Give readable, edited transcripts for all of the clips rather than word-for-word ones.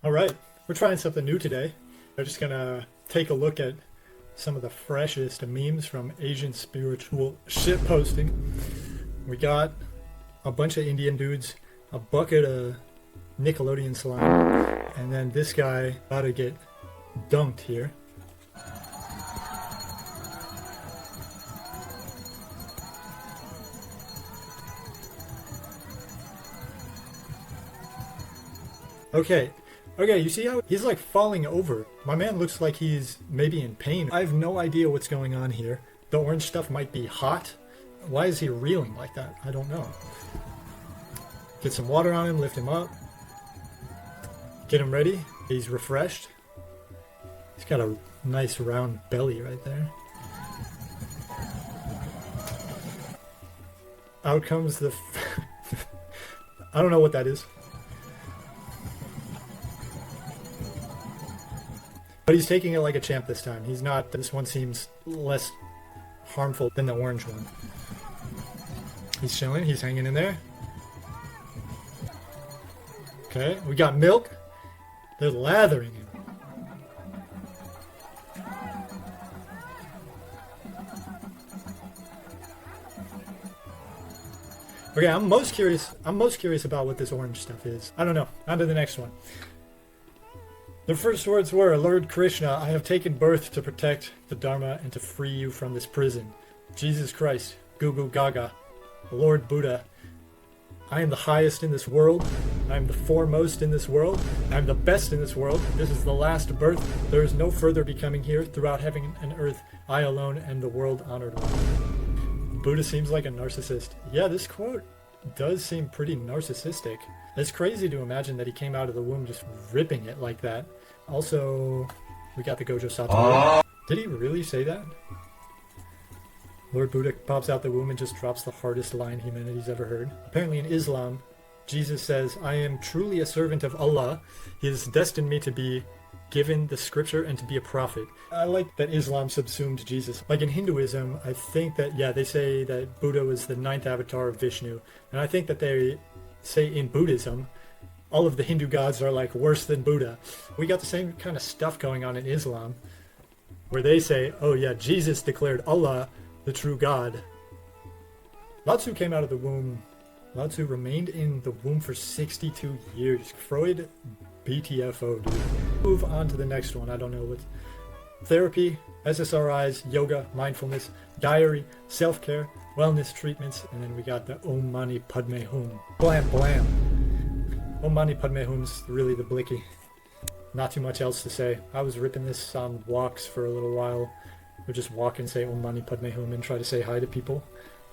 All right, we're trying something new today. We're just gonna take a look at some of the freshest memes from Asian spiritual shit posting. We got a bunch of Indian dudes, a bucket of Nickelodeon slime, and then this guy about to get dunked here. Okay, you see how he's like falling over? My man looks like he's maybe in pain. I have no idea what's going on here. The orange stuff might be hot. Why is he reeling like that? I don't know. Get some water on him, lift him up. Get him ready. He's refreshed. He's got a nice round belly right there. Out comes the... I don't know what that is. But he's taking it like a champ this time. He's not... This one seems less harmful than the orange one. He's chilling. He's hanging in there. Okay, we got milk. They're lathering him. Okay, I'm most curious about what this orange stuff is. I don't know. On to the next one. The first words were, Lord Krishna, I have taken birth to protect the Dharma and to free you from this prison. Jesus Christ, Goo Goo Gaga, Lord Buddha, I am the highest in this world. I am the foremost in this world. I am the best in this world. This is the last birth. There is no further becoming here. Throughout heaven and earth, I alone am the world honored one. Buddha seems like a narcissist. Yeah, this quote does seem pretty narcissistic. It's crazy to imagine that he came out of the womb just ripping it like that. Also, we got the Gojo Satoru. Did he really say that? Lord Buddha pops out the womb and just drops the hardest line humanity's ever heard. Apparently in Islam, Jesus says, I am truly a servant of Allah. He has destined me to be given the scripture and to be a prophet. I like that Islam subsumed Jesus. Like in Hinduism, I think that, yeah, they say that Buddha was the 9th avatar of Vishnu. And I think that they say in Buddhism, all of the Hindu gods are like worse than Buddha. We got the same kind of stuff going on in Islam, where they say, oh yeah, Jesus declared Allah the true God. Lao Tzu came out of the womb. Lao Tzu remained in the womb for 62 years. Freud, BTFO, dude. Move on to the next one. I don't know what. Therapy, SSRIs, yoga, mindfulness, diary, self-care, wellness treatments, and then we got the Om Mani Padme Hum. Blam, blam. Om Mani Padme Hum's really the blicky. Not too much else to say. I was ripping this on walks for a little while. I would just walk and say Om Mani Padme Hum and try to say hi to people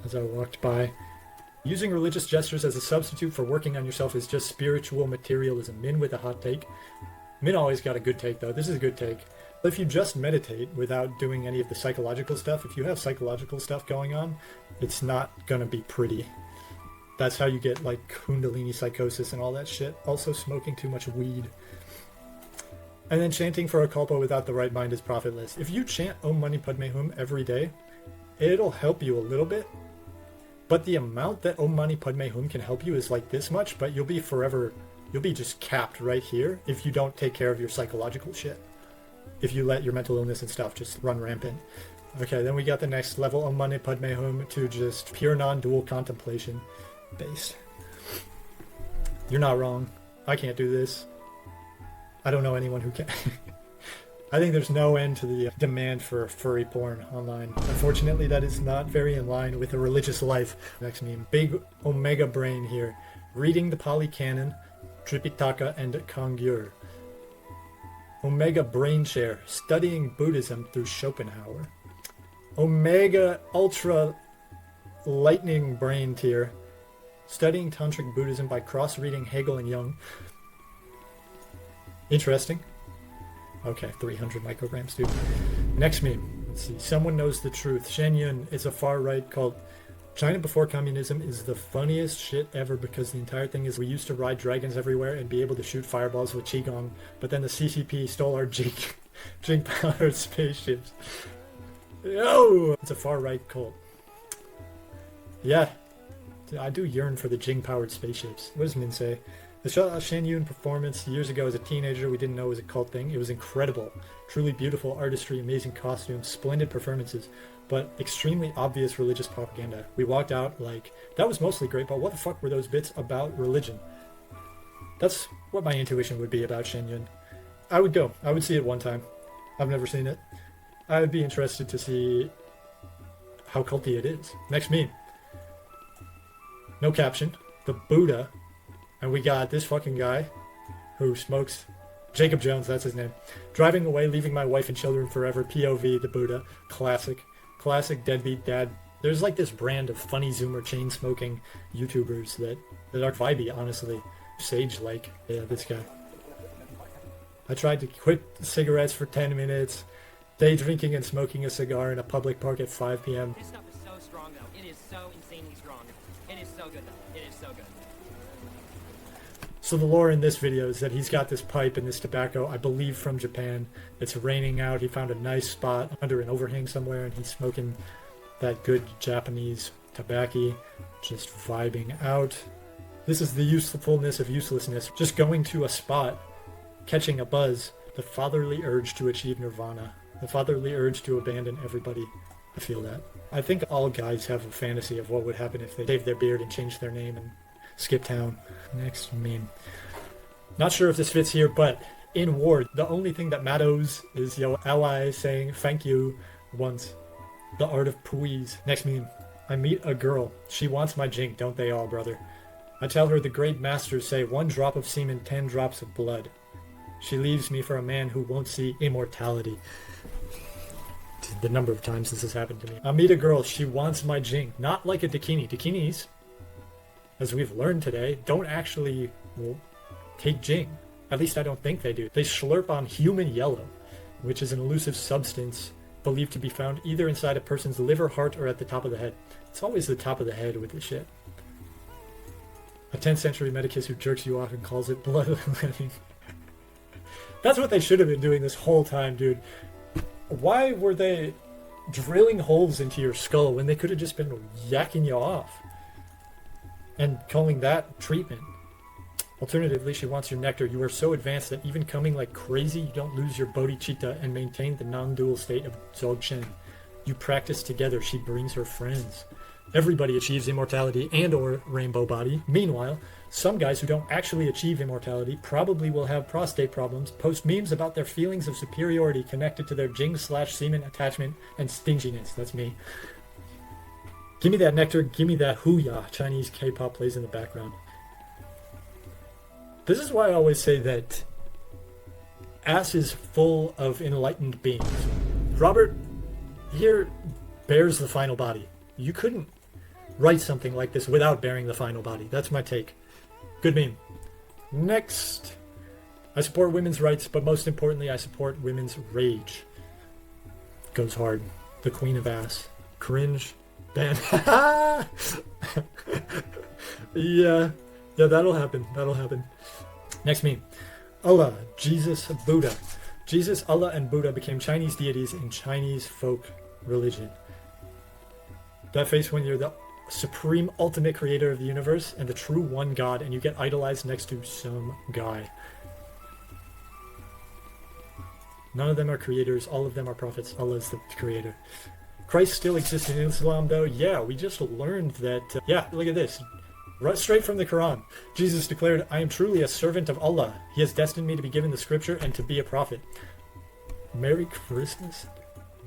as I walked by. Using religious gestures as a substitute for working on yourself is just spiritual materialism. Min with a hot take. Min always got a good take though. This is a good take. If you just meditate without doing any of the psychological stuff, if you have psychological stuff going on, it's not gonna be pretty. That's how you get like Kundalini psychosis and all that shit. Also smoking too much weed. And then chanting for a kalpa without the right mind is profitless. If you chant Om Mani Padme Hum every day, it'll help you a little bit. But the amount that Om Mani Padme Hum can help you is like this much, but you'll be just capped right here if you don't take care of your psychological shit. If you let your mental illness and stuff just run rampant. Okay, then we got the next level, Om Mani Padme Hum, to just pure non-dual contemplation based. You're not wrong. I can't do this. I don't know anyone who can. I think there's no end to the demand for furry porn online. Unfortunately, that is not very in line with a religious life. Next meme. Big Omega brain here. Reading the Pali Canon, Tripitaka, and Kangyur. Omega brain share. Studying Buddhism through Schopenhauer. Omega ultra lightning brain tier. Studying Tantric Buddhism by cross-reading Hegel and Jung. Interesting. Okay, 300 micrograms, dude. Next meme. Let's see. Someone knows the truth. Shen Yun is a far-right cult. China before communism is the funniest shit ever because the entire thing is we used to ride dragons everywhere and be able to shoot fireballs with Qigong, but then the CCP stole our Jing-powered spaceships. Yo! It's a far-right cult. Yeah. I do yearn for the Jing-powered spaceships. What does Min say? I saw a Shan Yun performance years ago as a teenager. We didn't know it was a cult thing. It was incredible. Truly beautiful artistry, amazing costumes, splendid performances, but extremely obvious religious propaganda. We walked out like, that was mostly great, but what the fuck were those bits about religion? That's what my intuition would be about Shan Yun. I would go. I would see it one time. I've never seen it. I would be interested to see how culty it is. Next meme. No caption. The Buddha. And we got this fucking guy who smokes. Jacob Jones, that's his name. Driving away, leaving my wife and children forever. POV, the Buddha. Classic. Classic deadbeat dad. There's like this brand of funny Zoomer chain smoking YouTubers that are vibey, honestly. Sage-like. Yeah, this guy. I tried to quit cigarettes for 10 minutes. Day drinking and smoking a cigar in a public park at 5 p.m. This stuff is so strong, though. It is so insanely strong. It is so good, though. It is so good. So the lore in this video is that he's got this pipe and this tobacco, I believe from Japan. It's raining out. He found a nice spot under an overhang somewhere, and he's smoking that good Japanese tobacco, just vibing out. This is the usefulness of uselessness. Just going to a spot, catching a buzz, the fatherly urge to achieve nirvana, the fatherly urge to abandon everybody. I feel that. I think all guys have a fantasy of what would happen if they shaved their beard and changed their name and skip town. Next meme. Not sure if this fits here, but in war, the only thing that matters is your ally saying thank you once. The art of puis. Next meme. I meet a girl. She wants my jink, don't they all, brother? I tell her the great masters say 1 drop of semen, 10 drops of blood. She leaves me for a man who won't see immortality. The number of times this has happened to me. I meet a girl. She wants my jink. Not like a dakini. Dakinis, as we've learned today, don't actually take jing. At least I don't think they do. They slurp on human yellow, which is an elusive substance believed to be found either inside a person's liver, heart, or at the top of the head. It's always the top of the head with this shit. A 10th century medicus who jerks you off and calls it bloodletting. That's what they should have been doing this whole time, dude. Why were they drilling holes into your skull when they could have just been yakking you off? And calling that treatment. Alternatively, she wants your nectar. You are so advanced that even coming like crazy, you don't lose your bodhicitta and maintain the non-dual state of Dzogchen. You practice together. She brings her friends. Everybody achieves immortality and or rainbow body. Meanwhile, some guys who don't actually achieve immortality probably will have prostate problems, post memes about their feelings of superiority connected to their jing/semen attachment and stinginess. That's me. Give me that nectar, give me that hoo-ya. Chinese K-pop plays in the background. This is why I always say that ass is full of enlightened beings. Robert here bears the final body. You couldn't write something like this without bearing the final body. That's my take. Good meme. Next. I support women's rights, but most importantly, I support women's rage. Goes hard. The queen of ass. Cringe. Ban. Yeah, that'll happen. That'll happen. Next meme. Allah, Jesus, Buddha. Jesus, Allah, and Buddha became Chinese deities in Chinese folk religion. That face when you're the supreme ultimate creator of the universe and the true one God, and you get idolized next to some guy. None of them are creators. All of them are prophets. Allah is the creator. Christ still exists in Islam, though. Yeah, we just learned that. Yeah, look at this. Right straight from the Quran. Jesus declared, I am truly a servant of Allah. He has destined me to be given the scripture and to be a prophet. Merry Christmas.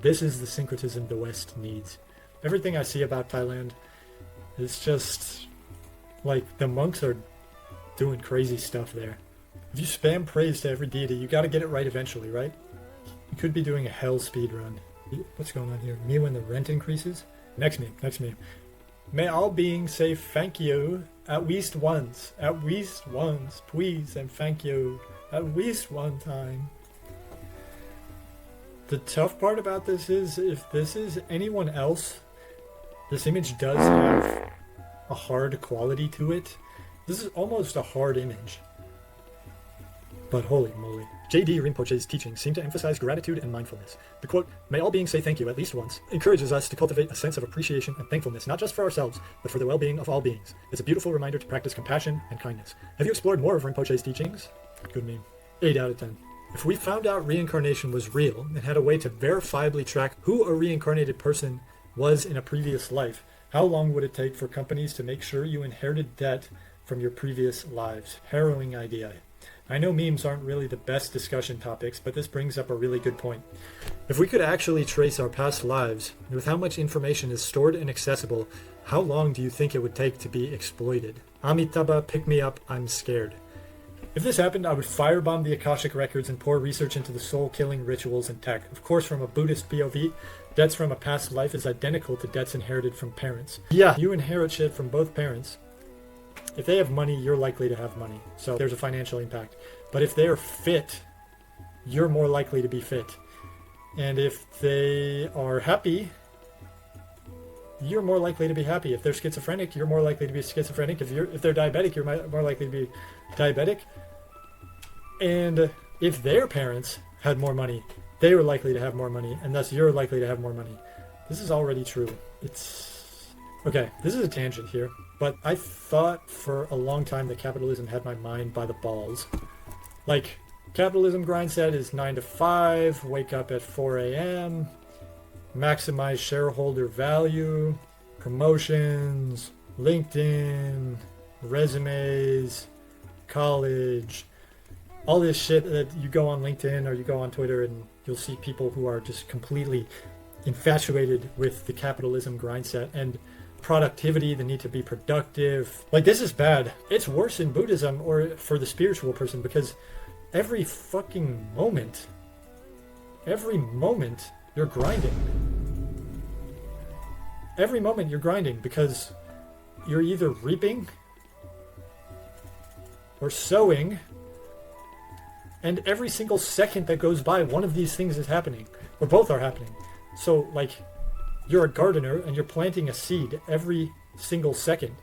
This is the syncretism the West needs. Everything I see about Thailand is just like the monks are doing crazy stuff there. If you spam praise to every deity, you got to get it right eventually, right? You could be doing a hell speed run. What's going on here? Me when the rent increases? Next meme. May all beings say thank you at least once. At least once, please, and thank you at least one time. The tough part about this is, if this is anyone else, this image does have a hard quality to it. This is almost a hard image. But holy moly. J.D. Rinpoche's teachings seem to emphasize gratitude and mindfulness. The quote, "May all beings say thank you at least once," encourages us to cultivate a sense of appreciation and thankfulness, not just for ourselves, but for the well-being of all beings. It's a beautiful reminder to practice compassion and kindness. Have you explored more of Rinpoche's teachings? Good meme. 8 out of 10. If we found out reincarnation was real and had a way to verifiably track who a reincarnated person was in a previous life, how long would it take for companies to make sure you inherited debt from your previous lives? Harrowing idea. I know memes aren't really the best discussion topics, but this brings up a really good point. If we could actually trace our past lives, with how much information is stored and accessible, how long do you think it would take to be exploited? Amitabha, pick me up, I'm scared. If this happened, I would firebomb the Akashic records and pour research into the soul-killing rituals and tech. Of course, from a Buddhist POV, debts from a past life is identical to debts inherited from parents. Yeah, you inherit shit from both parents. If they have money, you're likely to have money. So there's a financial impact. But if they're fit, you're more likely to be fit. And if they are happy, you're more likely to be happy. If they're schizophrenic, you're more likely to be schizophrenic. If they're diabetic, you're more likely to be diabetic. And if their parents had more money, they were likely to have more money, and thus you're likely to have more money. This is already true. Okay, this is a tangent here, but I thought for a long time that capitalism had my mind by the balls. Like, capitalism grind set is 9 to 5, wake up at 4 a.m., maximize shareholder value, promotions, LinkedIn, resumes, college, all this shit that you go on LinkedIn or you go on Twitter and you'll see people who are just completely infatuated with the capitalism grind set and productivity, the need to be productive. Like, this is bad. It's worse in Buddhism or for the spiritual person because every fucking moment you're grinding. Every moment you're grinding because you're either reaping or sowing, and every single second that goes by, one of these things is happening, or both are happening. So, like, you're a gardener and you're planting a seed every single second.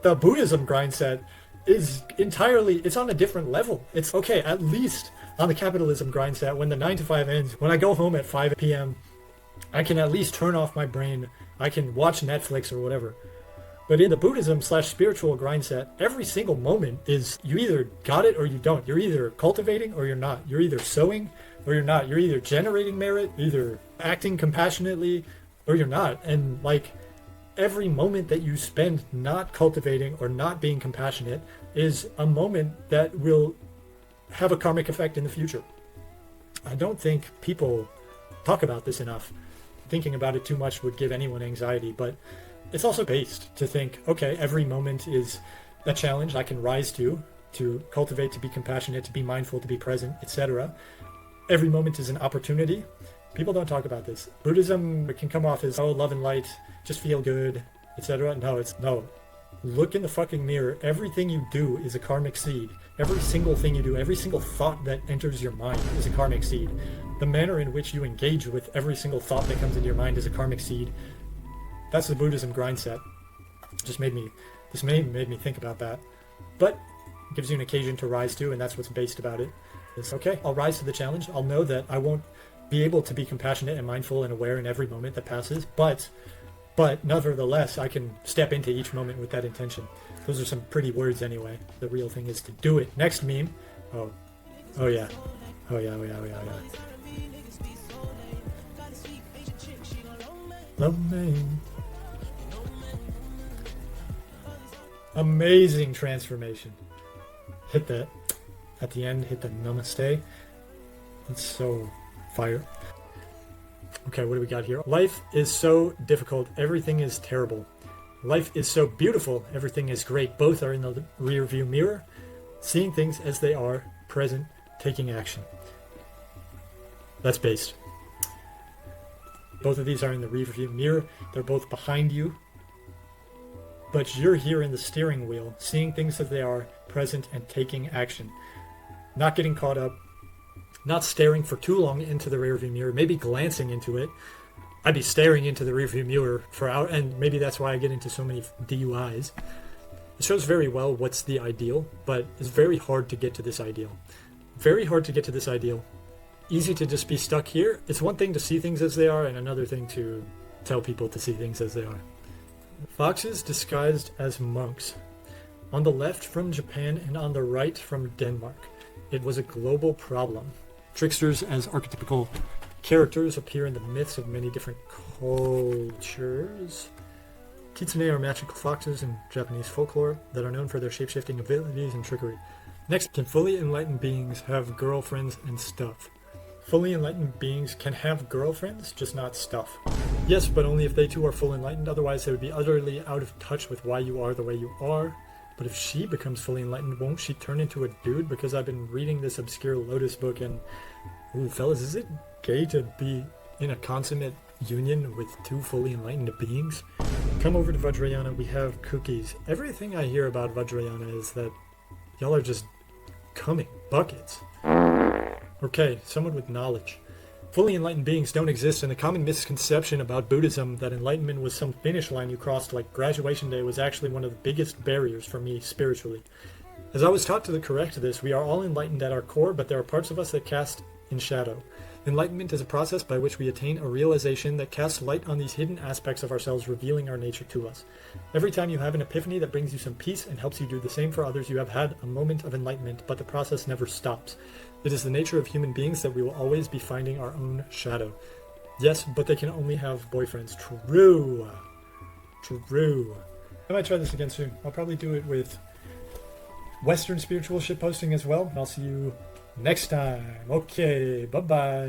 The Buddhism grind set is it's on a different level. It's okay, at least on the capitalism grind set, when the 9 to 5 ends, when I go home at 5 p.m., I can at least turn off my brain. I can watch Netflix or whatever. But in the Buddhism/spiritual grind set, every single moment is you either got it or you don't. You're either cultivating or you're not. You're either sowing or you're not. You're either generating merit, either acting compassionately, or you're not. And like, every moment that you spend not cultivating or not being compassionate is a moment that will have a karmic effect in the future. I don't think people talk about this enough. Thinking about it too much would give anyone anxiety, but it's also based to think, okay, every moment is a challenge I can rise to cultivate, to be compassionate, to be mindful, to be present, etc. Every moment is an opportunity. People don't talk about this. Buddhism, it can come off as, oh, love and light, just feel good, etc. No. Look in the fucking mirror. Everything you do is a karmic seed. Every single thing you do, every single thought that enters your mind is a karmic seed. The manner in which you engage with every single thought that comes into your mind is a karmic seed. That's the Buddhism grind set. This made me think about that. But it gives you an occasion to rise to, and that's what's based about it. It's okay, I'll rise to the challenge. I'll know that I won't be able to be compassionate and mindful and aware in every moment that passes, but nevertheless, I can step into each moment with that intention. Those are some pretty words anyway. The real thing is to do it. Next meme. Oh yeah. Love me. Amazing transformation. Hit that at the end, hit the namaste. It's so fire. Okay, what do we got here? Life is so difficult, everything is terrible. Life is so beautiful, everything is great. Both are in the rear view mirror, seeing things as they are, present, taking action. That's based. Both of these are in the rear view mirror. They're both behind you. But you're here in the steering wheel, seeing things as they are, present, and taking action. Not getting caught up, not staring for too long into the rearview mirror, maybe glancing into it. I'd be staring into the rearview mirror for hours, and maybe that's why I get into so many DUIs. It shows very well what's the ideal, but it's very hard to get to this ideal. Very hard to get to this ideal. Easy to just be stuck here. It's one thing to see things as they are, and another thing to tell people to see things as they are. Foxes disguised as monks. On the left from Japan and on the right from Denmark. It was a global problem. Tricksters as archetypical characters appear in the myths of many different cultures. Kitsune are magical foxes in Japanese folklore that are known for their shape-shifting abilities and trickery. Next, can fully enlightened beings have girlfriends and stuff? Fully enlightened beings can have girlfriends, just not stuff. Yes, but only if they too are full enlightened, otherwise they would be utterly out of touch with why you are the way you are. But if she becomes fully enlightened, won't she turn into a dude? Because I've been reading this obscure Lotus book and... Ooh, fellas, is it gay to be in a consummate union with two fully enlightened beings? Come over to Vajrayana, we have cookies. Everything I hear about Vajrayana is that y'all are just coming buckets. Okay, someone with knowledge. Fully enlightened beings don't exist, and the common misconception about Buddhism that enlightenment was some finish line you crossed like graduation day was actually one of the biggest barriers for me spiritually. As I was taught to correct this, we are all enlightened at our core, but there are parts of us that cast in shadow. Enlightenment is a process by which we attain a realization that casts light on these hidden aspects of ourselves, revealing our nature to us. Every time you have an epiphany that brings you some peace and helps you do the same for others, you have had a moment of enlightenment, but the process never stops. It is the nature of human beings that we will always be finding our own shadow. Yes, but they can only have boyfriends. True. True. I might try this again soon. I'll probably do it with Western spiritual shitposting as well. I'll see you next time. Okay, bye-bye.